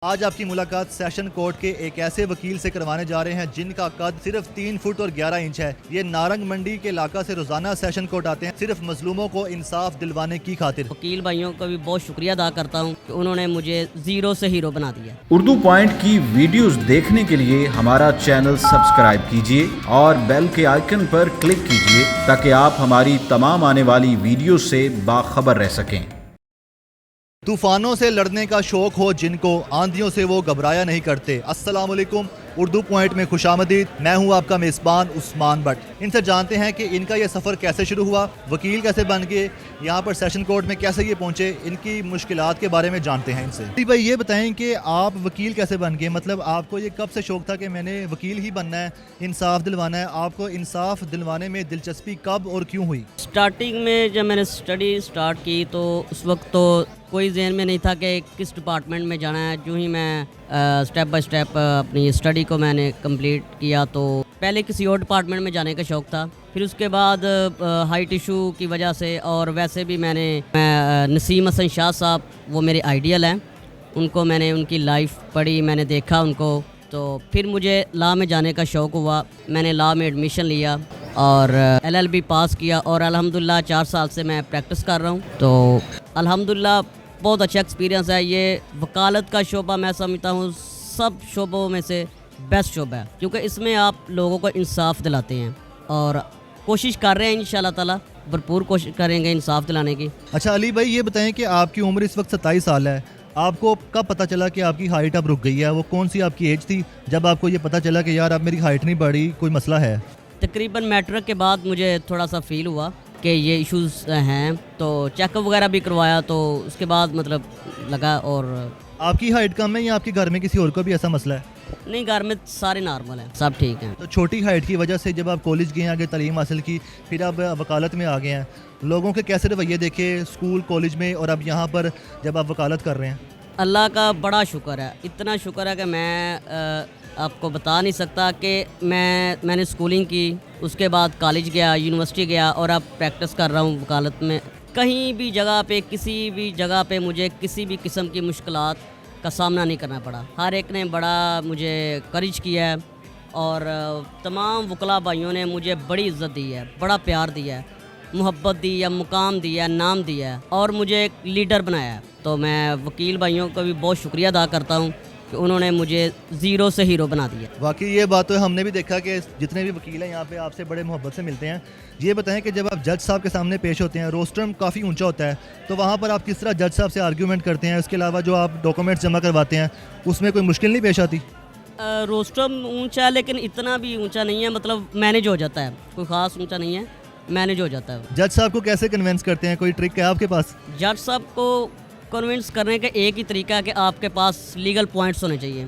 आज आपकी मुलाकात सेशन कोर्ट के एक ऐसे वकील से करवाने जा रहे हैं जिनका कद सिर्फ 3 फुट और 11 इंच है। ये नारंग मंडी के इलाका से रोजाना सेशन कोर्ट आते हैं सिर्फ मजलूमों को इंसाफ दिलवाने की खातिर। वकील भाइयों का भी बहुत शुक्रिया अदा करता हूँ कि उन्होंने मुझे जीरो से हीरो बना दिया। उर्दू पॉइंट की वीडियोस देखने के लिए हमारा चैनल सब्सक्राइब कीजिए और बेल के आइकन पर क्लिक कीजिए ताकि आप हमारी तमाम आने वाली वीडियो से बाखबर रह सकें। तूफानों से लड़ने का शौक हो जिनको, आंधियों से वो घबराया नहीं करते। अस्सलाम वालेकुम, उर्दू पॉइंट में खुशामदीद। मैं हूं आपका मेज़बान उस्मान भट्ट। इनसे जानते हैं कि इनका ये सफ़र कैसे शुरू हुआ, वकील कैसे बन गए, यहाँ पर सेशन कोर्ट में कैसे ये पहुँचे, इनकी मुश्किलात के बारे में जानते हैं इनसे। जी भाई, ये बताएं कि आप वकील कैसे बन गए? मतलब आपको ये कब से शौक़ था कि मैंने वकील ही बनना है, इंसाफ दिलवाना है? आपको इंसाफ दिलवाने में दिलचस्पी कब और क्यों हुई? स्टार्टिंग में जब मैंने स्टडी स्टार्ट की तो उस वक्त तो कोई जहन में नहीं था कि किस डिपार्टमेंट में जाना है। जो ही मैं स्टेप बाय स्टेप अपनी स्टडी को मैंने कंप्लीट किया तो पहले किसी और डिपार्टमेंट में जाने का शौक़ था। फिर उसके बाद हाइट इशू की वजह से और वैसे भी मैं नसीम हसन शाह साहब, वो मेरे आइडियल हैं, उनको मैंने उनकी लाइफ पढ़ी, मैंने देखा उनको, तो फिर मुझे लॉ में जाने का शौक़ हुआ। मैंने लॉ में एडमिशन लिया और LLB पास किया और अल्हम्दुलिल्लाह 4 साल से मैं प्रैक्टिस कर रहा हूँ। तो अल्हम्दुलिल्लाह बहुत अच्छा एक्सपीरियंस है। ये वकालत का शोबा मैं समझता हूँ सब शोबों में से बेस्ट शोबा है, क्योंकि इसमें आप लोगों को इंसाफ दिलाते हैं और कोशिश कर रहे हैं, इंशाल्लाह ताला भरपूर कोशिश करेंगे इंसाफ दिलाने की। अच्छा अली भाई, ये बताएं कि आपकी उम्र इस वक्त 27 साल है। आपको कब पता चला कि आपकी हाइट अब रुक गई है? वो कौन सी आपकी एज थी जब आपको ये पता चला कि यार अब मेरी हाइट नहीं बढ़ी, कोई मसला है? तकरीबन मैट्रिक के बाद मुझे थोड़ा सा फील हुआ कि ये इश्यूज़ हैं, तो चेकअप वगैरह भी करवाया, तो उसके बाद मतलब लगा। और आपकी हाइट कम है या आपके घर में किसी और को भी ऐसा मसला है? नहीं, घर में सारे नॉर्मल हैं, सब ठीक हैं। तो छोटी हाइट की वजह से जब आप कॉलेज गए, आगे तालीम हासिल की, फिर आप वकालत में आ गए हैं, लोगों के कैसे रवैये देखे स्कूल कॉलेज में और अब यहाँ पर जब आप वकालत कर रहे हैं? अल्लाह का बड़ा शुक्र है, इतना शुक्र है कि मैं आपको बता नहीं सकता कि मैंने स्कूलिंग की, उसके बाद कॉलेज गया, यूनिवर्सिटी गया और अब प्रैक्टिस कर रहा हूँ वकालत में। कहीं भी जगह पे, किसी भी जगह पे मुझे किसी भी किस्म की मुश्किलात का सामना नहीं करना पड़ा। हर एक ने बड़ा मुझे करेज किया है और तमाम वकला भाइयों ने मुझे बड़ी इज़्ज़त दी है, बड़ा प्यार दिया है, मोहब्बत दी है, मुकाम दिया है, नाम दिया है और मुझे एक लीडर बनाया है। तो मैं वकील भाइयों का भी बहुत शुक्रिया अदा करता हूँ कि उन्होंने मुझे ज़ीरो से हीरो बना दिया। वाकई ये बात तो हमने भी देखा कि जितने भी वकील हैं यहाँ पे आपसे बड़े मोहब्बत से मिलते हैं। ये बताएं कि जब आप जज साहब के सामने पेश होते हैं, रोस्टरम काफ़ी ऊंचा होता है, तो वहाँ पर आप किस तरह जज साहब से आर्ग्यूमेंट करते हैं? उसके अलावा जो आप डॉक्यूमेंट्स जमा करवाते हैं उसमें कोई मुश्किल नहीं पेश आती? रोस्टरम ऊँचा है लेकिन इतना भी ऊँचा नहीं है, मतलब मैनेज हो जाता है, कोई ख़ास ऊँचा नहीं है, मैनेज हो जाता है। जज साहब को कैसे कन्विंस करते हैं? कोई ट्रिक है आपके पास? जज साहब को कन्विंस करने का एक ही तरीका है कि आपके पास लीगल पॉइंट्स होने चाहिए,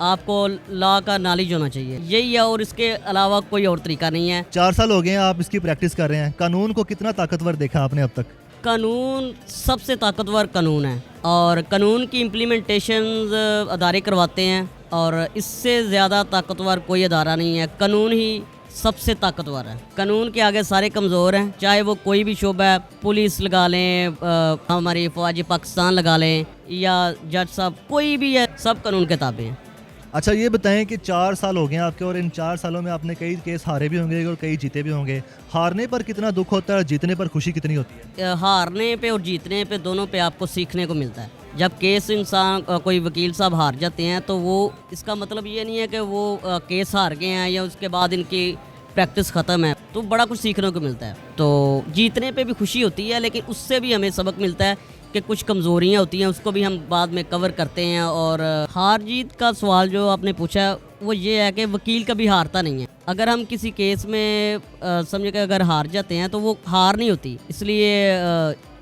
आपको लॉ का नॉलेज होना चाहिए, यही है और इसके अलावा कोई और तरीका नहीं है। 4 साल हो गए हैं आप इसकी प्रैक्टिस कर रहे हैं। कानून को कितना ताकतवर देखा आपने अब तक? कानून सबसे ताकतवर कानून है और कानून की इम्प्लीमेंटेशन अदारे करवाते हैं और इससे ज़्यादा ताकतवर कोई अदारा नहीं है। कानून ही सबसे ताकतवर है, कानून के आगे सारे कमज़ोर हैं, चाहे वो कोई भी शोबा है, पुलिस लगा लें, हमारी फ़ौज पाकिस्तान लगा लें या जज साहब, कोई भी है, सब कानून के ताबे हैं। अच्छा ये बताएं कि 4 साल हो गए हैं आपके और इन 4 सालों में आपने कई केस हारे भी होंगे और कई जीते भी होंगे। हारने पर कितना दुख होता है और जीतने पर खुशी कितनी होती है? हारने पे और जीतने पे दोनों पे आपको सीखने को मिलता है। जब केस कोई वकील साहब हार जाते हैं तो वो इसका मतलब ये नहीं है कि वो केस हार गए हैं या उसके बाद इनकी प्रैक्टिस ख़त्म है, तो बड़ा कुछ सीखने को मिलता है। तो जीतने पे भी खुशी होती है लेकिन उससे भी हमें सबक मिलता है कि कुछ कमज़ोरियाँ होती हैं, उसको भी हम बाद में कवर करते हैं। और हार जीत का सवाल जो आपने पूछा वो ये है कि वकील कभी हारता नहीं है। अगर हम किसी केस में समझे कि अगर हार जाते हैं तो वो हार नहीं होती, इसलिए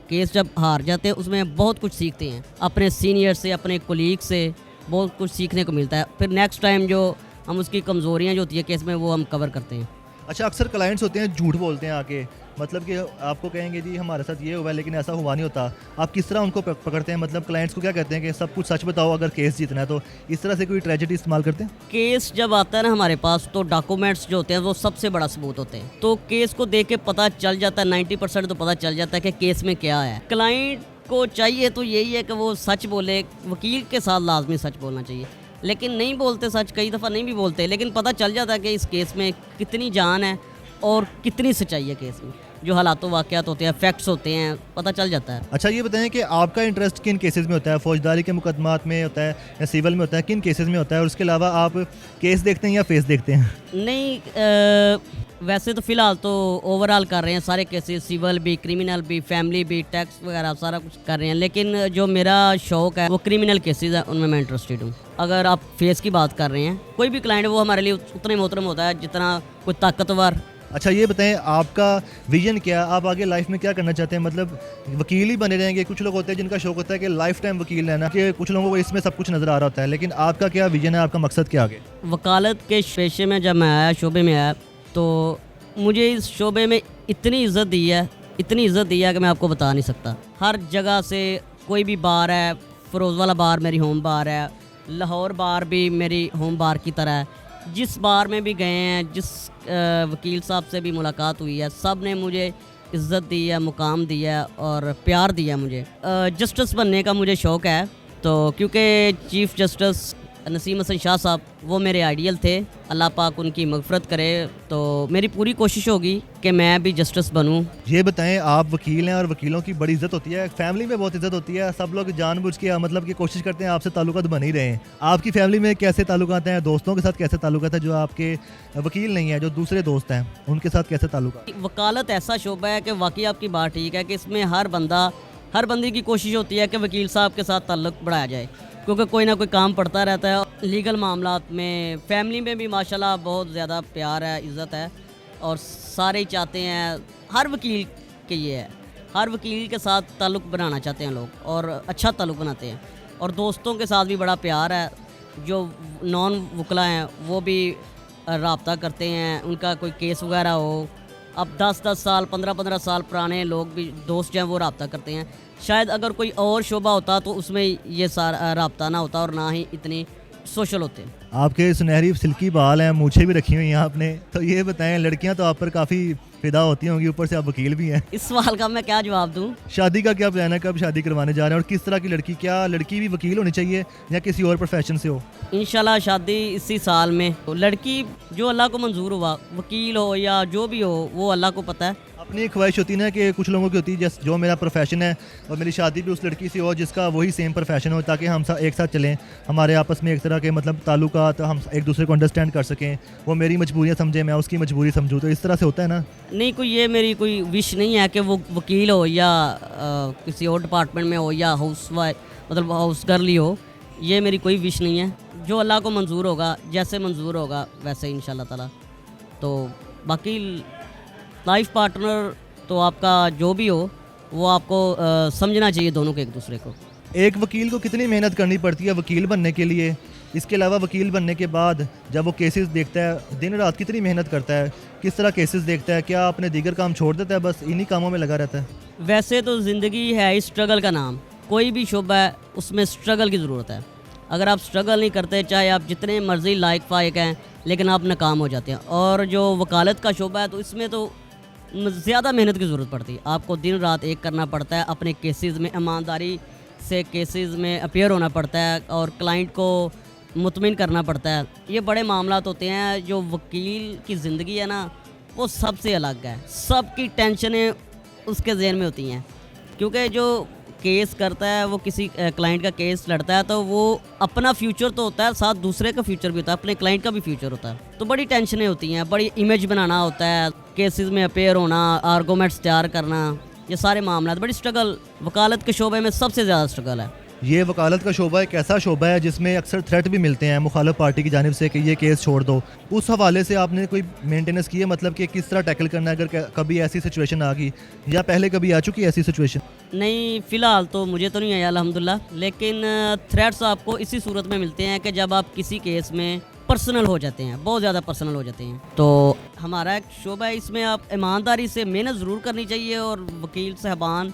केस जब हार जाते हैं उसमें बहुत कुछ सीखते हैं, अपने सीनियर से, अपने कोलीग से बहुत कुछ सीखने को मिलता है। फिर नेक्स्ट टाइम जो हम उसकी कमज़ोरियाँ जो होती है केस में वो हम कवर करते हैं। अच्छा, अक्सर क्लाइंट्स होते हैं झूठ बोलते हैं आके, मतलब कि आपको कहेंगे जी हमारे साथ ये हुआ है लेकिन ऐसा हुआ नहीं होता। आप किस तरह उनको पकड़ते हैं? मतलब क्लाइंट्स को क्या कहते हैं कि सब कुछ सच बताओ अगर केस जीतना है, तो इस तरह से कोई ट्रेजेडी इस्तेमाल करते हैं? केस जब आता है ना हमारे पास तो डॉक्यूमेंट्स जो होते हैं वो सबसे बड़ा सबूत होते हैं, तो केस को देख के पता चल जाता है, 90% तो पता चल जाता है कि केस में क्या है। क्लाइंट को चाहिए तो यही है कि वो सच बोले, वकील के साथ लाजमी सच बोलना चाहिए, लेकिन नहीं बोलते सच, कई दफ़ा नहीं भी बोलते, लेकिन पता चल जाता है कि इस केस में कितनी जान है और कितनी सच्चाई है केस में। जो हालात वाक़यात होते हैं, फैक्ट्स होते हैं, पता चल जाता है। अच्छा ये बताएं कि आपका इंटरेस्ट किन केसेस में होता है, फौजदारी के मुकदमात में होता है या सिविल में होता है, किन केसेस में होता है, और उसके अलावा आप केस देखते हैं या फेस देखते हैं? नहीं, वैसे तो फ़िलहाल तो ओवरऑल कर रहे हैं सारे केसेस, सिविल भी, क्रिमिनल भी, फैमिली भी, टैक्स वगैरह सारा कुछ कर रहे हैं, लेकिन जो मेरा शौक़ है वो क्रिमिनल केसेस है, उनमें मैं इंटरेस्टेड हूँ। अगर आप फेस की बात कर रहे हैं, कोई भी क्लाइंट वो हमारे लिए उतना ही मोहतरम होता है जितना कोई ताकतवर। अच्छा ये बताएं आपका विजन क्या, आप आगे लाइफ में क्या करना चाहते हैं? मतलब वकील ही बने रहेंगे? कुछ लोग होते हैं जिनका शौक होता है कि लाइफ टाइम वकील रहना, कि कुछ लोगों को इसमें सब कुछ नज़र आ रहा होता है, लेकिन आपका क्या विजन है, आपका मकसद क्या आगे? वकालत के पेशे में जब मैं आया, शोबे में आया, तो मुझे इस शोबे में इतनी इज़्ज़त दी है कि मैं आपको बता नहीं सकता। हर जगह से कोई भी बार है, फ़िरोज़ वाला बार मेरी होम बार है, लाहौर बार भी मेरी होम बार की तरह है। जिस बार में भी गए हैं, जिस वकील साहब से भी मुलाकात हुई है, सब ने मुझे इज़्ज़त दी है, मुकाम दिया है और प्यार दिया मुझे। जस्टिस बनने का मुझे शौक़ है, तो क्योंकि चीफ़ जस्टिस नसीम हसन शाह साहब वो मेरे आइडियल थे, अल्लाह पाक उनकी मग़फ़िरत करे, तो मेरी पूरी कोशिश होगी कि मैं भी जस्टिस बनूं। ये बताएं आप वकील हैं और वकीलों की बड़ी इज्जत होती है, फैमिली में बहुत इज्जत होती है, सब लोग जानबूझ के मतलब कि कोशिश करते हैं आपसे ताल्लुकात बन ही रहे हैं। आपकी फैमिली में कैसे ताल्लुकात हैं, दोस्तों के साथ कैसे ताल्लुकात है जो आपके वकील नहीं है, जो दूसरे दोस्त हैं, उनके साथ कैसे ताल्लुकात? वकालत ऐसा शोबा है कि वाकई आपकी बात ठीक है कि इसमें हर बंदे की कोशिश होती है कि वकील साहब के साथ ताल्लुक़ बढ़ाया जाए, क्योंकि कोई ना कोई काम पड़ता रहता है। लीगल मामलात में, फैमिली में भी माशाल्लाह बहुत ज़्यादा प्यार है, इज़्ज़त है, और सारे ही चाहते हैं, हर वकील के ये है, हर वकील के साथ ताल्लुक़ बनाना चाहते हैं लोग और अच्छा ताल्लुक़ बनाते हैं। और दोस्तों के साथ भी बड़ा प्यार है, जो नॉन वकला हैं वो भी राब्ता करते हैं, उनका कोई केस वगैरह हो, अब 10-10 साल, 15-15 साल पुराने लोग भी दोस्त जो हैं वो राब्ता करते हैं। शायद अगर कोई और शोबा होता तो उसमें ये सारा राब्ता ना होता और ना ही इतनी सोशल होते। आपके सुनहरी सिल्की बाल हैं, मूछें भी रखी हुई हैं आपने, तो ये बताएं लड़कियां तो आप पर काफ़ी फिदा होती होंगी, ऊपर से आप वकील भी हैं। इस सवाल का मैं क्या जवाब दूं? शादी का क्या प्लान है, कब शादी करवाने जा रहे हैं और किस तरह की लड़की? क्या लड़की भी वकील होनी चाहिए या किसी और प्रोफेशन से हो? इंशाल्लाह शादी इसी साल में। तो लड़की जो अल्लाह को मंजूर हुआ, वकील हो या जो भी हो, वो अल्लाह को पता है। अपनी एक ख्वाहिश होती है ना कि कुछ लोगों की होती है जैसे जो मेरा प्रोफेशन है और मेरी शादी भी उस लड़की से हो जिसका वही सेम प्रोफेशन हो, ताकि हम एक साथ चलें, हमारे आपस में एक तरह के मतलब ताल्लुकात, हम एक दूसरे को अंडरस्टैंड कर सकें, वो मेरी मजबूरियाँ समझे, मैं उसकी मजबूरी समझूँ, तो इस तरह से होता है ना? नहीं, ये मेरी कोई विश नहीं है कि वो वकील हो या किसी और डिपार्टमेंट में हो या हाउस गर्ल ही हो, ये मेरी कोई विश नहीं है। जो अल्लाह को मंजूर होगा, जैसे मंजूर होगा वैसे इंशाल्लाह ताला। तो बाकी लाइफ पार्टनर तो आपका जो भी हो वो आपको समझना चाहिए दोनों को, एक दूसरे को। एक वकील को कितनी मेहनत करनी पड़ती है वकील बनने के लिए? इसके अलावा वकील बनने के बाद जब वो केसेस देखता है, दिन रात कितनी मेहनत करता है, किस तरह केसेस देखता है, क्या अपने दीगर काम छोड़ देता है, बस इन्हीं कामों में लगा रहता है? वैसे तो ज़िंदगी है ही स्ट्रगल का नाम, कोई भी शोबा है उसमें स्ट्रगल की ज़रूरत है। अगर आप स्ट्रगल नहीं करते, चाहे आप जितने मर्जी लायक फायक हैं, लेकिन आप नाकाम हो जाते हैं। और जो वकालत का शोबा है तो इसमें तो ज़्यादा मेहनत की ज़रूरत पड़ती है, आपको दिन रात एक करना पड़ता है, अपने केसेस में ईमानदारी से केसेस में अपीयर होना पड़ता है और क्लाइंट को मुतमिन करना पड़ता है। ये बड़े मामलात होते हैं। जो वकील की ज़िंदगी है ना वो सबसे अलग है, सबकी टेंशनें उसके ज़हन में होती हैं, क्योंकि जो केस करता है वो किसी क्लाइंट का केस लड़ता है तो वो अपना फ्यूचर तो होता है, साथ दूसरे का फ्यूचर भी होता है, अपने क्लाइंट का भी फ्यूचर होता है। तो बड़ी टेंशनें होती हैं, बड़ी इमेज बनाना होता है, केसेस में अपेयर होना, आर्गूमेंट्स तैयार करना, ये सारे मामला बड़ी स्ट्रगल, वकालत के शोबे में सबसे ज़्यादा स्ट्रगल है। ये वकालत का शोबा एक ऐसा शोबा है जिसमें अक्सर थ्रेट भी मिलते हैं मुखालिफ पार्टी की जानिब से कि ये केस छोड़ दो। उस हवाले से आपने कोई मेंटेनेंस की है, मतलब कि किस तरह टैकल करना है अगर कभी ऐसी सिचुएशन आ गई, या पहले कभी आ चुकी है ऐसी सिचुएशन? नहीं, फ़िलहाल तो मुझे तो नहीं आया अल्हम्दुलिल्लाह, लेकिन थ्रेट्स आपको इसी सूरत में मिलते हैं कि जब आप किसी केस में पर्सनल हो जाते हैं, बहुत ज़्यादा पर्सनल हो जाते हैं। तो हमारा एक शोबा है, इसमें आप ईमानदारी से मेहनत ज़रूर करनी चाहिए और वकील साहबान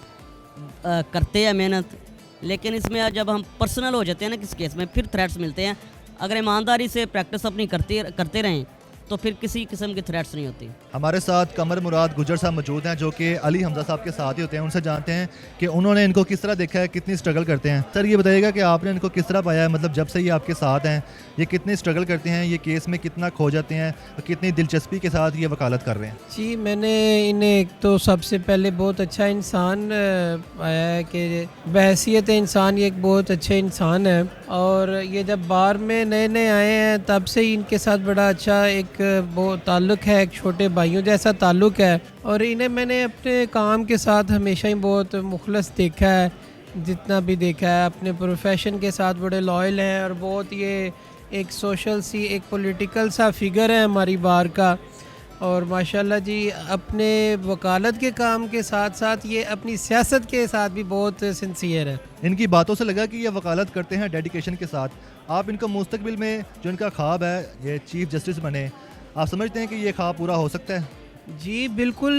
करते हैं मेहनत, लेकिन इसमें जब हम पर्सनल हो जाते हैं ना किस केस में, फिर थ्रेट्स मिलते हैं। अगर ईमानदारी से प्रैक्टिस अपनी करते रहें तो फिर किसी किस्म की थ्रेट्स नहीं होती। हमारे साथ कमर मुराद गुजर साहब मौजूद हैं जो कि अली हमजा साहब के साथ ही होते हैं। उनसे जानते हैं कि उन्होंने इनको किस तरह देखा है, कितनी स्ट्रगल करते हैं। सर ये बताइएगा कि आपने इनको किस तरह पाया है, मतलब जब से ये आपके साथ हैं, ये कितनी स्ट्रगल करते हैं, ये केस में कितना खो जाते हैं और कितनी दिलचस्पी के साथ ये वकालत कर रहे हैं। जी, मैंने इन्हें एक तो सबसे पहले बहुत अच्छा इंसान पाया है कि बहैसियत इंसान ये एक बहुत अच्छे इंसान है, और ये जब बार में नए नए आए हैं तब से ही इनके साथ बड़ा अच्छा एक वो ताल्लुक़ है, एक छोटे भाइयों जैसा ताल्लुक़ है। और इन्हें मैंने अपने काम के साथ हमेशा ही बहुत मुखलस देखा है, जितना भी देखा है। अपने प्रोफेशन के साथ बड़े लॉयल हैं और बहुत ये एक सोशल सी एक पॉलिटिकल सा फिगर है हमारी बार का। और माशाल्लाह जी अपने वकालत के काम के साथ साथ ये अपनी सियासत के साथ भी बहुत सिंसियर है। इनकी बातों से लगा कि ये वकालत करते हैं डेडिकेशन के साथ। आप इनको मुस्तकबिल में जो इनका ख्वाब है ये चीफ जस्टिस बने, आप समझते हैं कि ये ख्वाब पूरा हो सकता है? जी बिल्कुल,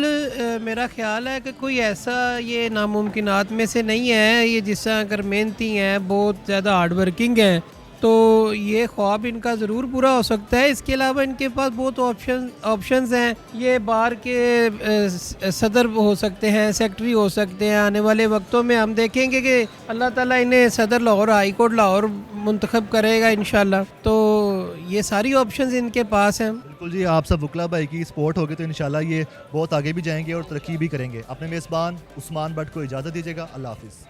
मेरा ख्याल है कि कोई ऐसा ये नामुमकिनात में से नहीं है। ये जिस तरह अगर मेहनती हैं, बहुत ज़्यादा हार्ड वर्किंग हैं, तो ये ख्वाब इनका ज़रूर पूरा हो सकता है। इसके अलावा इनके पास बहुत ऑप्शंस हैं। ये बार के सदर हो सकते हैं, सेक्रेटरी हो सकते हैं। आने वाले वक्तों में हम देखेंगे कि अल्लाह ताला इन्हें सदर लाहौर, हाई कोर्ट लाहौर मुंतखब करेगा इंशाल्लाह। तो ये सारी ऑप्शंस इनके पास हैं। बिल्कुल जी, आप सब वकला भाई की सपोर्ट होगी तो इंशाल्लाह ये बहुत आगे भी जाएंगे और तरक्की भी करेंगे। अपने मेज़बान उस्मान भट्ट को इजाज़त दीजिएगा। अल्लाह हाफिज़।